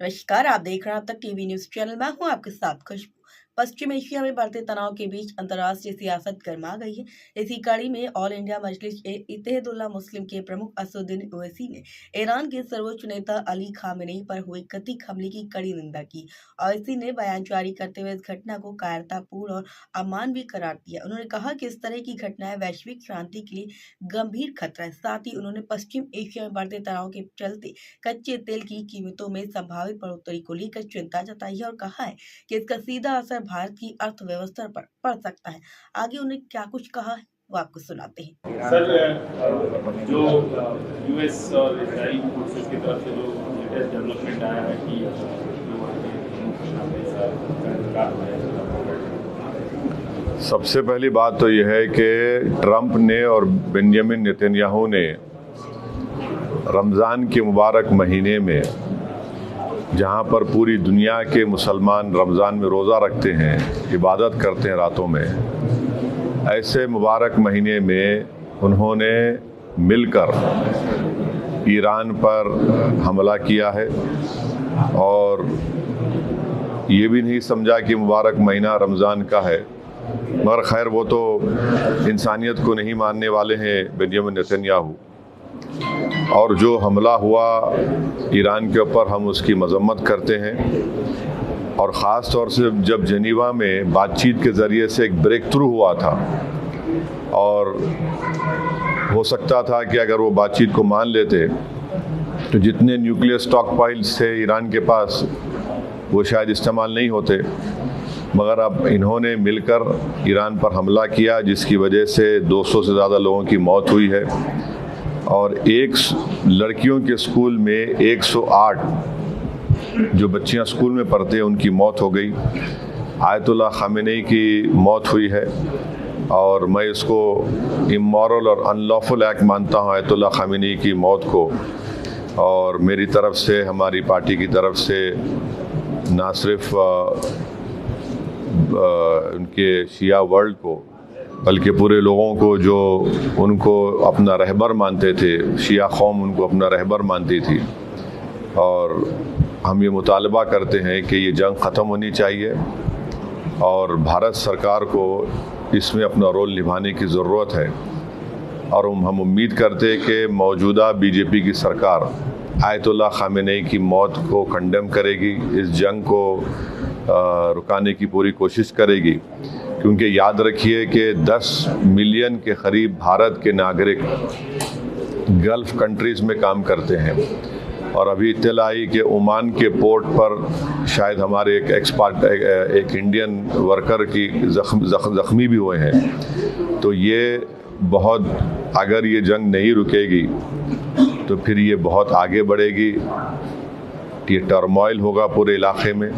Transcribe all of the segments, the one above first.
नमस्कार, आप देख रहे हैं अब तक टीवी न्यूज चैनल। मैं हूं आपके साथ खुशबू। पश्चिम एशिया में बढ़ते तनाव के बीच अंतर्राष्ट्रीय सियासत गर्मा गई है। इसी कड़ी में ऑल इंडिया मजलिस इत्तेहादुल मुस्लिम के प्रमुख असदुद्दीन ओवैसी ने ईरान के सर्वोच्च नेता अली खामेनेई पर हुए कथित हमले की कड़ी निंदा की। ओवैसी ने बयान जारी करते हुए इस घटना को कायरतापूर्ण और अमानवीय करार दिया। उन्होंने कहा कि इस तरह की घटनाएं वैश्विक शांति के लिए गंभीर खतरा है। साथ ही उन्होंने पश्चिम एशिया में बढ़ते तनाव के चलते कच्चे तेल की कीमतों में संभावित बढ़ोतरी को लेकर चिंता जताई है और कहा है कि इसका सीधा असर भारत की अर्थव्यवस्था पर पड़ सकता है। आगे उन्हें क्या कुछ कहा है वो आपको सुनाते हैं। सर, जो यूएस और इजराइल फोर्सेस की तरफ से जो लेटेस्ट डेवलपमेंट आया है कि सबसे पहली बात तो यह है कि ट्रंप ने और बेंजामिन नेतन्याहू ने रमज़ान के मुबारक महीने में, जहां पर पूरी दुनिया के मुसलमान रमज़ान में रोज़ा रखते हैं, इबादत करते हैं रातों में, ऐसे मुबारक महीने में उन्होंने मिलकर ईरान पर हमला किया है और ये भी नहीं समझा कि मुबारक महीना रमज़ान का है। मगर खैर, वो तो इंसानियत को नहीं मानने वाले हैं बेंजामिन नेतन्याहू। और जो हमला हुआ ईरान के ऊपर, हम उसकी मजम्मत करते हैं। और ख़ास तौर से जब जेनीवा में बातचीत के ज़रिए से एक ब्रेक थ्रू हुआ था और हो सकता था कि अगर वो बातचीत को मान लेते तो जितने न्यूक्लियर स्टॉक पाइल्स थे ईरान के पास वो शायद इस्तेमाल नहीं होते। मगर अब इन्होंने मिलकर ईरान पर हमला किया, जिसकी वजह से 200 से ज़्यादा लोगों की मौत हुई है और एक लड़कियों के स्कूल में 108 जो बच्चियां स्कूल में पढ़ते हैं उनकी मौत हो गई। आयतुल्लाह खामेनेई की मौत हुई है और मैं इसको इमोरल और अनलॉफुल एक्ट मानता हूं, आयतुल्लाह खामेनेई की मौत को। और मेरी तरफ से, हमारी पार्टी की तरफ से ना सिर्फ उनके शिया वर्ल्ड को बल्कि पूरे लोगों को जो उनको अपना रहबर मानते थे, शिया कौम उनको अपना रहबर मानती थी, और हम ये मुतालबा करते हैं कि ये जंग ख़त्म होनी चाहिए और भारत सरकार को इसमें अपना रोल निभाने की ज़रूरत है। और हम उम्मीद करते हैं कि मौजूदा बीजेपी की सरकार आयतुल्लाह खामेनेई की मौत को कंडेम करेगी, इस जंग को रुकाने की पूरी कोशिश करेगी। क्योंकि याद रखिए कि 10 मिलियन के करीब भारत के नागरिक गल्फ़ कंट्रीज़ में काम करते हैं। और अभी इत्तला आई कि ओमान के पोर्ट पर शायद हमारे एक इंडियन वर्कर की ज़ख्मी भी हुए हैं। तो ये बहुत, अगर ये जंग नहीं रुकेगी तो फिर ये बहुत आगे बढ़ेगी, ये टर्मोइल होगा पूरे इलाके में।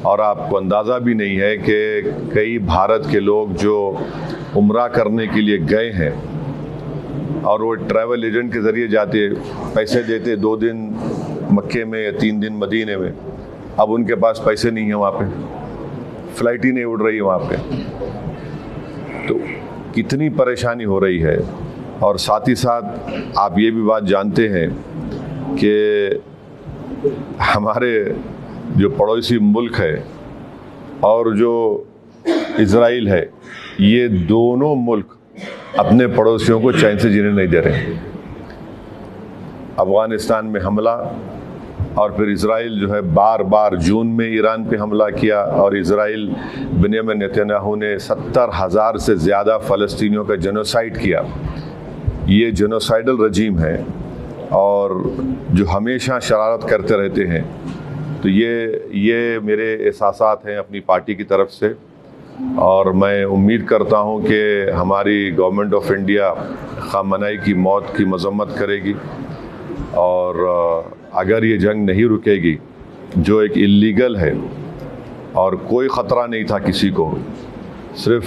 और आपको अंदाज़ा भी नहीं है कि कई भारत के लोग जो उम्रा करने के लिए गए हैं और वो ट्रैवल एजेंट के ज़रिए जाते, पैसे देते 2 दिन मक्के में या 3 दिन मदीने में, अब उनके पास पैसे नहीं है, वहाँ पे फ़्लाइट ही नहीं उड़ रही है वहाँ पे। तो कितनी परेशानी हो रही है। और साथ ही साथ आप ये भी बात जानते हैं कि हमारे जो पड़ोसी मुल्क है और जो इजराइल है, ये दोनों मुल्क अपने पड़ोसियों को चैन से जीने नहीं दे रहे। अफ़गानिस्तान में हमला और फिर इजराइल जो है बार बार जून में ईरान पे हमला किया और इजराइल बेंजामिन नेतन्याहू ने 70,000 से ज़्यादा फ़लस्तीनियों का जेनोसाइड किया। ये जेनोसाइडल रजीम है और जो हमेशा शरारत करते रहते हैं। तो ये मेरे एहसासात हैं अपनी पार्टी की तरफ से, और मैं उम्मीद करता हूं कि हमारी गवर्नमेंट ऑफ इंडिया खामेनेई की मौत की मजम्मत करेगी। और अगर ये जंग नहीं रुकेगी, जो एक इल्लीगल है और कोई ख़तरा नहीं था किसी को, सिर्फ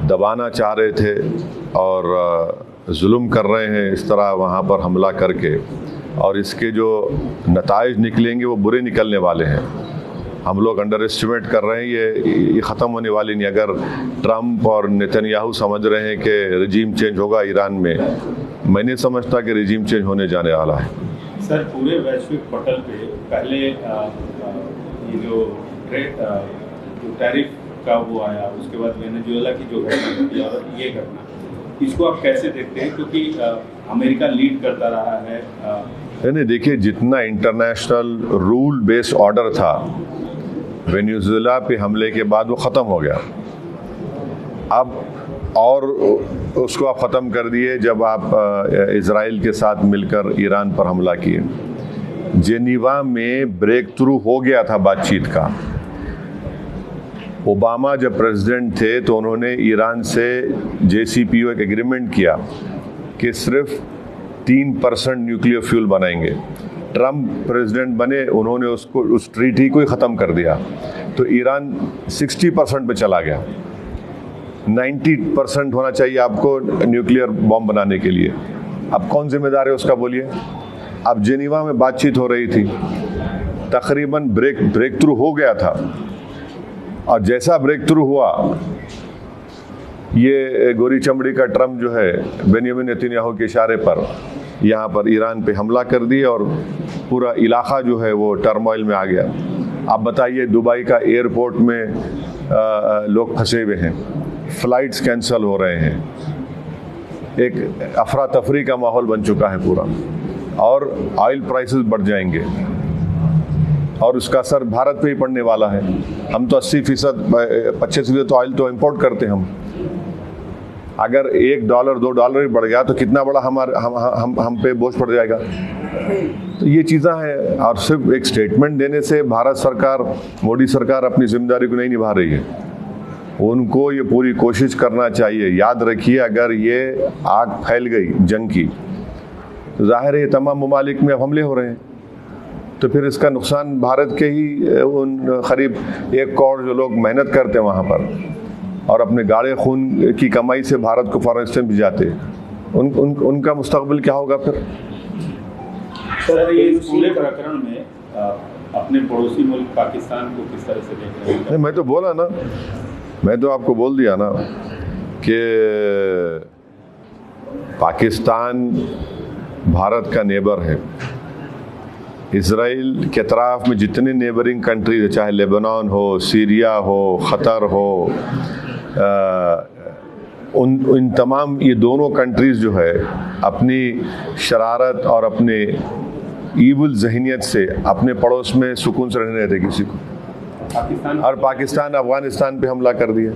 दबाना चाह रहे थे और जुल्म कर रहे हैं इस तरह वहाँ पर हमला करके, और इसके जो नताइज निकलेंगे वो बुरे निकलने वाले हैं। हम लोग अंडर एस्टिमेट कर रहे हैं, ये ख़त्म होने वाली नहीं। अगर ट्रंप और नेतन्याहू समझ रहे हैं कि रजीम चेंज होगा ईरान में, मैं नहीं समझता कि रजीम चेंज होने जाने वाला है। सर, पूरे वैश्विक पटल पे पहले ये जो टैरिफ का वो आया, उसके बाद वेनेजुएला की जो घटना घटी और ये घटना, इसको आप कैसे देखते हैं? क्योंकि अमेरिका लीड करता रहा है। नहीं, देखिए, जितना इंटरनेशनल रूल बेस्ड ऑर्डर था वेनेजुएला पे हमले के बाद वो ख़त्म हो गया। अब और उसको आप ख़त्म कर दिए जब आप इजराइल के साथ मिलकर ईरान पर हमला किए। जेनीवा में ब्रेक थ्रू हो गया था बातचीत का। ओबामा जब प्रेसिडेंट थे तो उन्होंने ईरान से JCPOA एक एग्रीमेंट किया कि सिर्फ 3% न्यूक्लियर फ्यूल बनाएंगे। ट्रम्प प्रेसिडेंट बने, उन्होंने उस ट्रीटी को ही ख़त्म कर दिया, तो ईरान 60% पे चला गया। 90% होना चाहिए आपको न्यूक्लियर बॉम्ब बनाने के लिए। अब कौन जिम्मेदार है उसका, बोलिए? अब जेनीवा में बातचीत हो रही थी, तकरीबन ब्रेक थ्रू हो गया था, और जैसा ब्रेक थ्रू हुआ, ये गोरी चमड़ी का ट्रम्प जो है बेंजामिन नेतन्याहू के इशारे पर यहाँ पर ईरान पे हमला कर दिया और पूरा इलाका जो है वो टर्मोइल में आ गया। आप बताइए, दुबई का एयरपोर्ट में लोग फंसे हुए हैं, फ्लाइट्स कैंसिल हो रहे हैं, एक अफरा तफरी का माहौल बन चुका है पूरा, और ऑयल प्राइसेस बढ़ जाएंगे और उसका असर भारत पे ही पड़ने वाला है। हम तो 80%, 25% तो ऑयल तो इंपोर्ट करते हैं हम। अगर $1, $2 भी बढ़ गया तो कितना बड़ा हम पे बोझ पड़ जाएगा। तो ये चीज़ें हैं, और सिर्फ एक स्टेटमेंट देने से भारत सरकार, मोदी सरकार अपनी जिम्मेदारी को नहीं निभा रही है। उनको ये पूरी कोशिश करना चाहिए। याद रखिए, अगर ये आग फैल गई जंग की, तो जाहिर है तमाम ममालिक में अब हमले हो रहे हैं, तो फिर इसका नुकसान भारत के ही उन करीब 1 करोड़ जो लोग मेहनत करते हैं वहाँ पर और अपने गाढ़े खून की कमाई से भारत को फॉरेन एक्सचेंज भी जाते हैं, उनका मुस्तकबिल क्या होगा फिर? सर, ये पूरे प्रकरण में अपने पड़ोसी मुल्क पाकिस्तान को किस तरह से देख रहे हैं? मैं तो बोला ना, मैं तो आपको बोल दिया ना कि पाकिस्तान भारत का नेबर है। इज़राइल के अतराफ़ में जितने नेबरिंग कंट्रीज है, चाहे लेबनान हो, सीरिया हो, क़तर हो, उन तमाम ये दोनों कंट्रीज़ जो है अपनी शरारत और अपने ईवल जहनीत से अपने पड़ोस में सुकून से रहने देते किसी को। और पाकिस्तान अफ़गानिस्तान पे हमला कर दिया,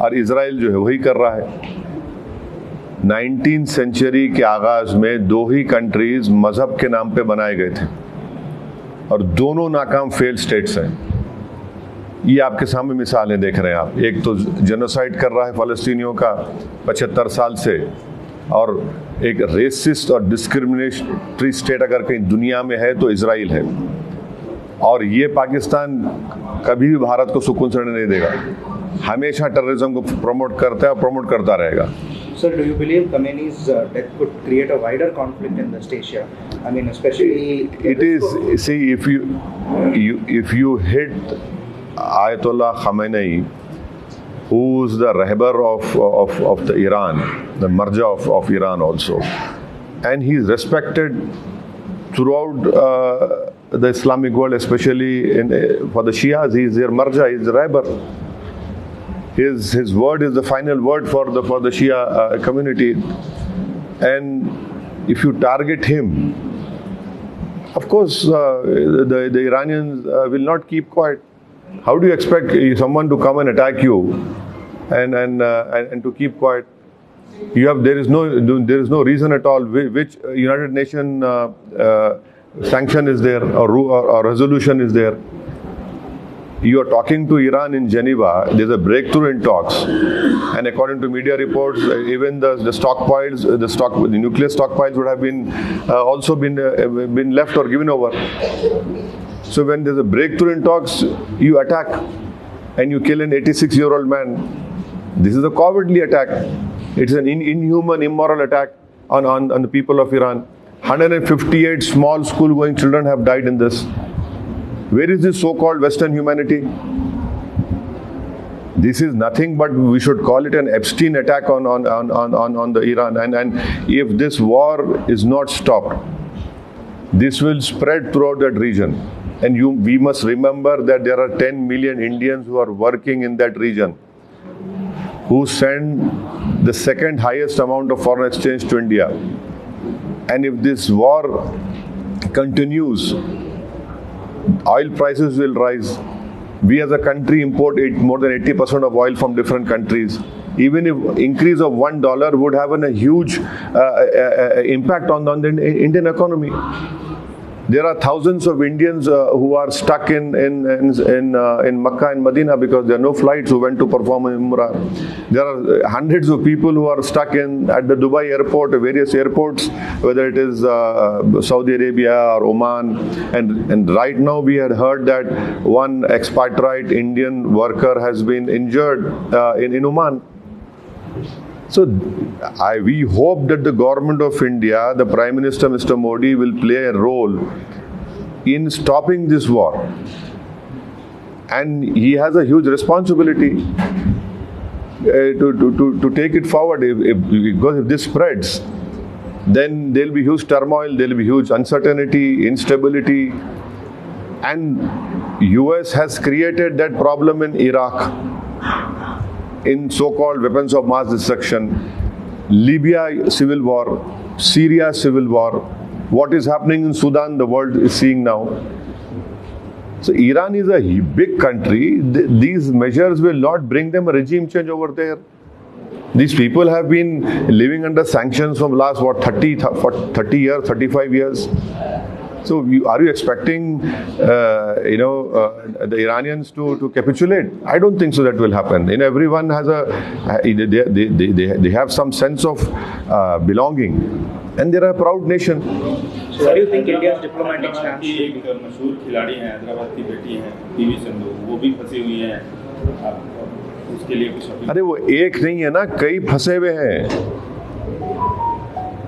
और इज़राइल जो है वही कर रहा है। 19वीं सेंचुरी के आगाज़ में 2 ही कंट्रीज़ मज़हब के नाम पे बनाए गए थे, और दोनों नाकाम फेल स्टेट्स हैं। ये आपके सामने मिसालें देख रहे हैं आप। एक तो जेनोसाइड कर रहा है फ़लस्तीनियों का 75 साल से, और एक रेसिस्ट और डिस्क्रिमिनेटरी स्टेट अगर कहीं दुनिया में है तो इज़राइल है। और ये पाकिस्तान कभी भी भारत को सुकून से रहने नहीं देगा, हमेशा टेररिज्म को प्रमोट करता है और प्रमोट करता रहेगा। Sir, do you believe Khamenei's death could create a wider conflict in West Asia? I mean, especially it is. See, if you hit Ayatollah Khamenei, who's the Rahbar of the Iran, the Marja of Iran also, and he's respected throughout the Islamic world, especially for the Shias. He's their Marja, he's the Rahbar. His word is the final word for the Shia community, and if you target him, of course the Iranians will not keep quiet. How do you expect someone to come and attack you and to keep quiet? There is no reason at all. Which United Nations sanction is there, or resolution is there? You are talking to Iran in Geneva. There's a breakthrough in talks, and according to media reports, even the stockpiles, the nuclear stockpiles would have been also been left or given over. So when there's a breakthrough in talks, you attack and you kill an 86-year-old man. This is a cowardly attack. It's an inhuman, immoral attack on the people of Iran. 158 small school-going children have died in this. Where is this so-called Western humanity? This is nothing but, we should call it an Epstein attack on the Iran. And if this war is not stopped, this will spread throughout that region. And we must remember that there are 10 million Indians who are working in that region, who send the second highest amount of foreign exchange to India. And if this war continues, oil prices will rise. We as a country import more than 80% of oil from different countries. Even if increase of $1 would have a huge impact on the Indian economy. There are thousands of Indians who are stuck in Makkah and Medina because there are no flights who went to perform in Umrah. There are hundreds of people who are stuck at the Dubai airport, various airports, whether it is Saudi Arabia or Oman. And right now we had heard that one expatriate Indian worker has been injured in Oman. So we hope that the government of India, the Prime Minister Mr. Modi, will play a role in stopping this war. And he has a huge responsibility to take it forward. Because if this spreads, then there will be huge turmoil, there will be huge uncertainty, instability. And US has created that problem in Iraq, in so-called weapons of mass destruction, Libya civil war, Syria civil war, what is happening in Sudan, the world is seeing now. So Iran is a big country. These measures will not bring them a regime change over there. These people have been living under sanctions from last 30 years, 35 years. So are you expecting the Iranians to capitulate? I don't think so that will happen. Everyone has they have some sense of belonging, and they're a proud nation. So what do you think India's diplomatic stance? एक मशहूर खिलाड़ी हैं, हैदराबाद की बेटी हैं, PV Sindhu, वो भी फंसी हुई हैं। उसके लिए कुछ अरे वो एक नहीं है ना, कई फंसे हुए हैं।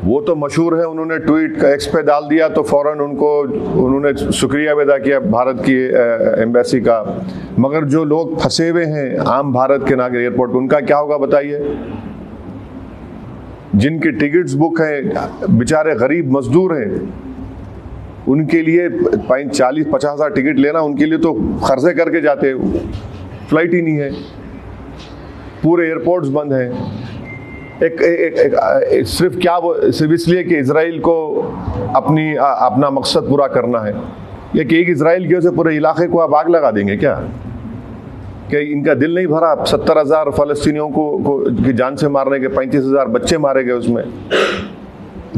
वो तो मशहूर है, उन्होंने ट्वीट एक्स पे डाल दिया तो फौरन उन्होंने शुक्रिया अदा किया भारत की एम्बेसी का। मगर जो लोग फंसे हुए हैं आम भारत के नागरिक एयरपोर्ट पर, उनका क्या होगा बताइए? जिनकी टिकट्स बुक हैं, बेचारे गरीब मजदूर हैं, उनके लिए 40-50 हज़ार टिकट लेना, उनके लिए तो खर्चे करके जाते, फ्लाइट ही नहीं है, पूरे एयरपोर्ट्स बंद हैं। सिर्फ इसलिए कि इजराइल को अपना मकसद पूरा करना है, या कि एक इजराइल की वजह से पूरे इलाके को आप आग लगा देंगे क्या? कि इनका दिल नहीं भरा? 70,000 फलस्तीनियों को की जान से मारने के, 35,000 बच्चे मारे गए उसमें।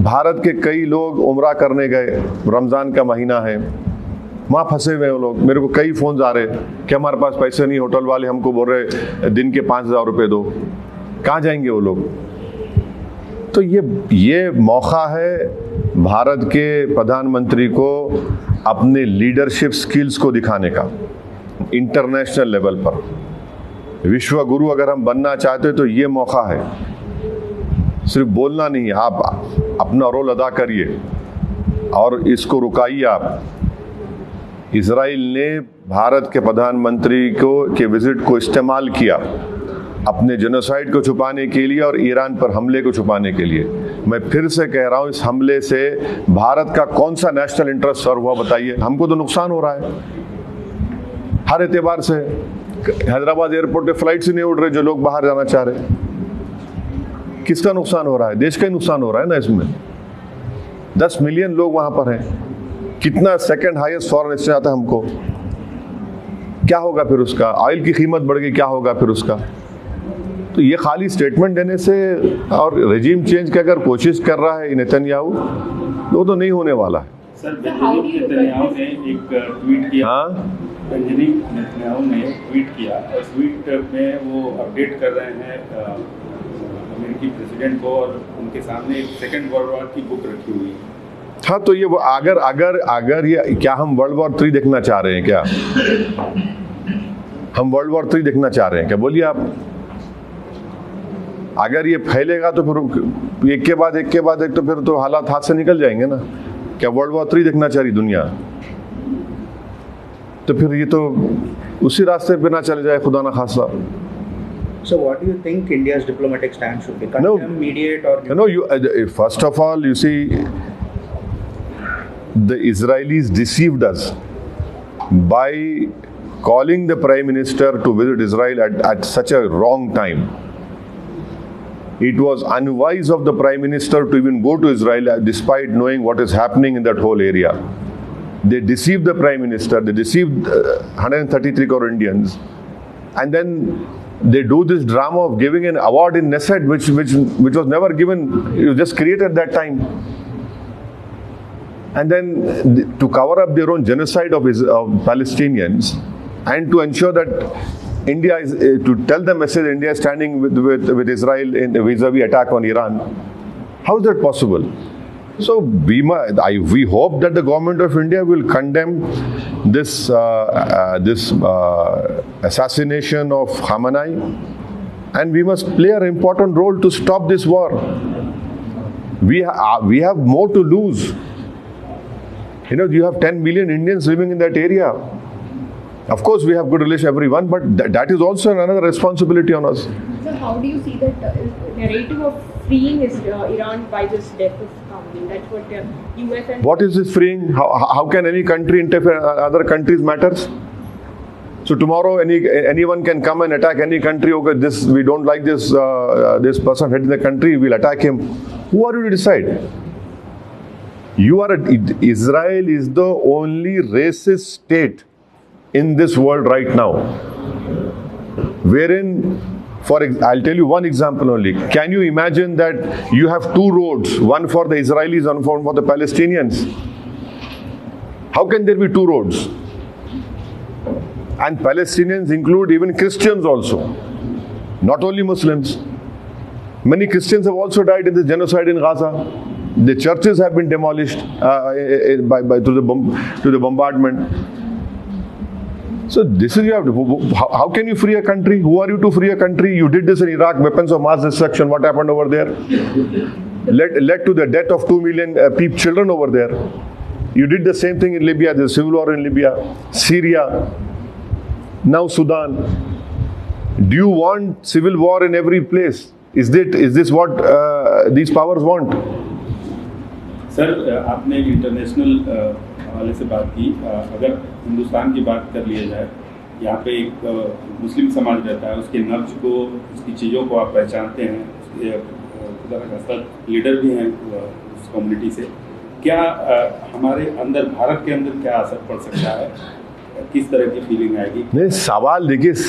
भारत के कई लोग उम्रा करने गए, रमज़ान का महीना है, वहाँ फंसे हुए वो लोग। मेरे को कई फ़ोन आ रहे कि हमारे पास पैसे नहीं, होटल वाले हमको बोल रहे दिन के 5,000 रुपये दो। कहाँ जाएंगे वो लोग? तो ये मौका है भारत के प्रधानमंत्री को अपने लीडरशिप स्किल्स को दिखाने का इंटरनेशनल लेवल पर। विश्व गुरु अगर हम बनना चाहते तो ये मौका है, सिर्फ बोलना नहीं, आप अपना रोल अदा करिए और इसको रुकाइए आप। इजराइल ने भारत के प्रधानमंत्री के विजिट को इस्तेमाल किया अपने जेनोसाइड को छुपाने के लिए और ईरान पर हमले को छुपाने के लिए। मैं फिर से कह रहा हूँ, इस हमले से भारत का कौन सा नेशनल इंटरेस्ट सर्व हुआ बताइए? हमको तो नुकसान हो रहा है हर एतबार से। हैदराबाद एयरपोर्ट पे फ्लाइट्स ही नहीं उड़ रहे जो लोग बाहर जाना चाह रहे। किसका नुकसान हो रहा है? देश का ही नुकसान हो रहा है ना इसमें। 10 मिलियन लोग वहां पर हैं, कितना सेकंड हाईएस्ट फॉरेन एक्सचेंज आता है हमको। क्या होगा फिर उसका? ऑयल की कीमत बढ़ गई, क्या होगा फिर उसका? तो ये खाली स्टेटमेंट देने से और रेजिम चेंज की अगर कोशिश कर रहा है नेतन्याहू, तो नहीं होने वाला है। सर, बेंजामिन नेतन्याहू ने एक ट्वीट किया। हाँ, बेंजामिन नेतन्याहू ने ट्वीट किया और ट्वीट में वो अपडेट कर रहे हैं अमेरिकी प्रेसिडेंट को, और उनके सामने एक सेकेंड वर्ल्ड वॉर की बुक रखी हुई है। हाँ, तो ये वो अगर ये क्या हम वर्ल्ड वॉर 3 देखना चाह रहे हैं क्या? हम वर्ल्ड वॉर 3 देखना चाह रहे हैं क्या? बोलिए आप। अगर ये फैलेगा तो फिर एक के बाद एक तो फिर तो हालात हाथ से निकल जाएंगे ना। क्या वर्ल्ड वॉर 3 देखना चाह रही दुनिया? तो फिर ये तो उसी रास्ते पे ना चले जाए, खुदा ना खासा। So what do you think India's diplomatic stance should be? Condemn, mediate, or first of all, you see, the Israelis deceived us by calling the Prime Minister to visit Israel at such a wrong time. It was unwise of the Prime Minister to even go to Israel despite knowing what is happening in that whole area. They deceived the Prime Minister, they deceived 133 crore Indians, and then they do this drama of giving an award in Knesset which was never given, it was just created that time. And then to cover up their own genocide of Palestinians, and to ensure that India is, to tell the message India is standing with Israel in vis-a-vis attack on Iran. How is that possible? So we hope that the government of India will condemn this assassination of Khamenei, and we must play an important role to stop this war. We have more to lose. You know, you have 10 million Indians living in that area. Of course, we have good relations with everyone, but that is also another responsibility on us. So how do you see that narrative of freeing Iran by this death of Khamenei? That's what US and... What is this freeing? How can any country interfere in other countries' matters? So tomorrow anyone can come and attack any country. Okay, we don't like this person heading the country, we'll attack him. Who are you to decide? Israel is the only racist state in this world right now, wherein, I'll tell you one example only. Can you imagine that you have two roads, one for the Israelis and one for the Palestinians? How can there be two roads? And Palestinians include even Christians also, not only Muslims. Many Christians have also died in the genocide in Gaza. The churches have been demolished to the bombardment. So this is how can you free a country? Who are you to free a country? You did this in Iraq, weapons of mass destruction. What happened over there? Led to the death of 2 million children over there. You did the same thing in Libya. There's a civil war in Libya, Syria, now Sudan. Do you want civil war in every place? Is this what these powers want? Sir, आपने international हवाले से बात की. अगर हिंदुस्तान की बात कर लिया जाए, यहाँ पे एक मुस्लिम समाज रहता है, उसके नब्ज को, उसकी चीज़ों को आप पहचानते हैं. खुदा का खास्ता लीडर भी हैं उस कम्युनिटी से. क्या हमारे अंदर, भारत के अंदर क्या असर पड़ सकता है? किस तरह की फीलिंग आएगी? नहीं,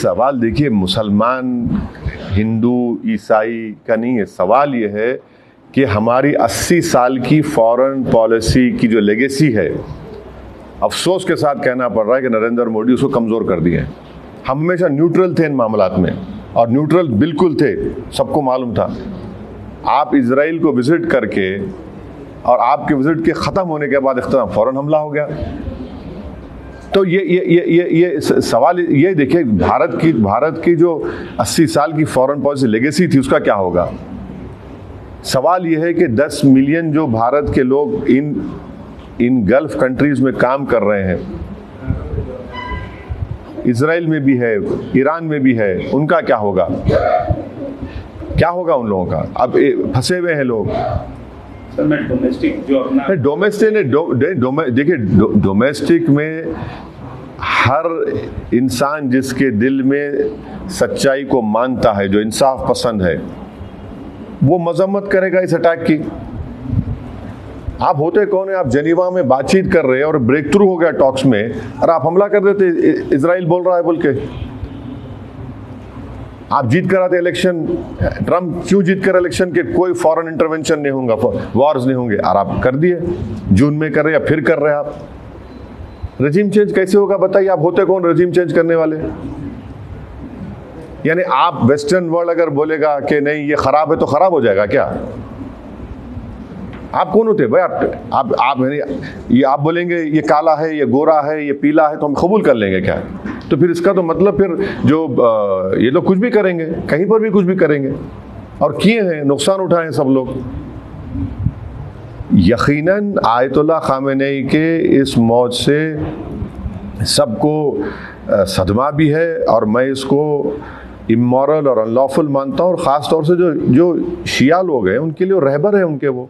सवाल देखिए मुसलमान, हिंदू, ईसाई का नहीं है. सवाल ये है कि हमारी 80 साल की फॉरेन पॉलिसी की जो लेगेसी है, अफसोस के साथ कहना पड़ रहा है कि नरेंद्र मोदी उसको कमज़ोर कर दिए हैं. हम हमेशा न्यूट्रल थे इन मामलात में, और न्यूट्रल बिल्कुल थे, सबको मालूम था. आप इजराइल को विज़िट करके और आपके विज़िट के ख़त्म होने के बाद इख्तिलाफ फ़ौरन हमला हो गया. तो ये सवाल ये देखिए, भारत की जो 80 साल की फॉरेन पॉलिसी लेगेसी थी, उसका क्या होगा? सवाल यह है कि 10 मिलियन जो भारत के लोग इन गल्फ कंट्रीज में काम कर रहे हैं, इजराइल में भी है, ईरान में भी है, उनका क्या होगा? क्या होगा उन लोगों का? अब फंसे हुए हैं लोग. देखिए, डोमेस्टिक में हर इंसान जिसके दिल में सच्चाई को मानता है, जो इंसाफ पसंद है, वो मजम्मत करेगा इस अटैक की. आप होते कौन है? आप जेनीवा में बातचीत कर रहे हैं और ब्रेक थ्रू हो गया टॉक्स में, और आप हमला कर देते. इजराइल बोल रहा है बोल के. आप जीत कर आते इलेक्शन. ट्रम्प क्यों जीत कर इलेक्शन के कोई फॉरेन इंटरवेंशन नहीं होगा, वॉर्स नहीं होंगे, और आप कर दिए. जून में कर रहे या फिर कर रहे आप. रजीम चेंज कैसे होगा बताइए? आप होते कौन रजीम चेंज करने वाले? यानी आप वेस्टर्न वर्ल्ड अगर बोलेगा कि नहीं ये खराब है तो खराब हो जाएगा क्या? आप कौन होते भाई? आप बोलेंगे ये काला है, ये गोरा है, ये पीला है, तो हम कबूल कर लेंगे क्या? तो फिर इसका तो मतलब फिर जो ये लोग कुछ भी करेंगे, कहीं पर भी कुछ भी करेंगे, और किए हैं, नुकसान उठाए सब लोग. यकीनन आयतुल्लाह खामेनेई के इस मौत से सबको सदमा भी है, और मैं इसको इमोरल और अनलॉफुल मानता हूँ. और ख़ास तौर से जो शिया लोग हैं, उनके लिए रहबर है, उनके वो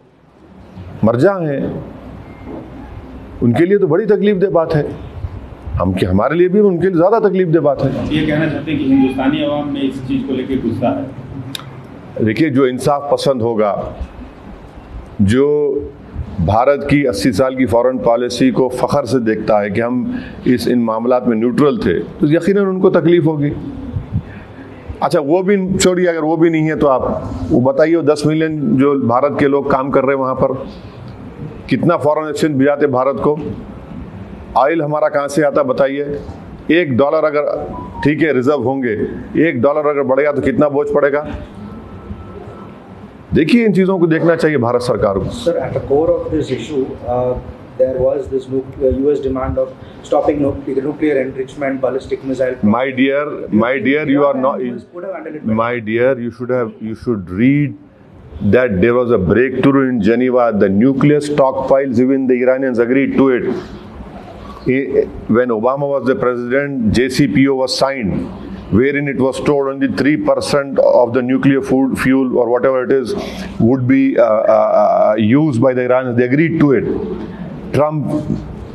मरजा हैं. उनके लिए तो बड़ी तकलीफ दे बात है, हमारे लिए भी उनके लिए ज़्यादा तकलीफ दे बात है। ये कहना चाहते हैं कि हिंदुस्तानी अवाम में इस चीज़ को लेकर गुस्सा है। देखिए, जो इंसाफ पसंद होगा, जो भारत की 80 साल की फॉरेन पॉलिसी को फ़ख्र से देखता है कि हम इन मामलात में न्यूट्रल थे, तो यकीनन उनको तकलीफ होगी। अच्छा, वो भी छोड़िए, अगर वो भी नहीं है तो आप वो बताइए, 10 मिलियन जो भारत के लोग काम कर रहे हैं वहाँ पर, कितना फॉरेन एक्सचेंज भिजाते भारत को, ऑयल हमारा कहाँ से आता बताइए। $1 अगर ठीक है रिजर्व होंगे, $1 अगर बढ़ेगा तो कितना बोझ पड़ेगा। देखिए, इन चीज़ों को देखना चाहिए भारत सरकार को। Sir, at the core of this issue, there was this US demand of stopping nuclear enrichment, ballistic missile. My dear, you are not. My dear, you should read that there was a breakthrough in Geneva. The nuclear stockpiles, even the Iranians agreed to it. When Obama was the president, JCPO was signed, wherein it was told only 3% of the nuclear fuel or whatever it is would be used by the Iranians. They agreed to it. Trump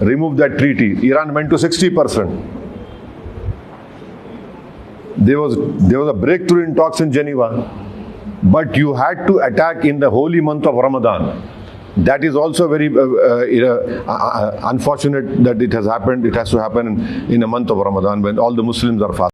removed that treaty. Iran went to 60%. There was a breakthrough in talks in Geneva, but you had to attack in the holy month of Ramadan. That is also very unfortunate that it has happened. It has to happen in a month of Ramadan when all the Muslims are fasting.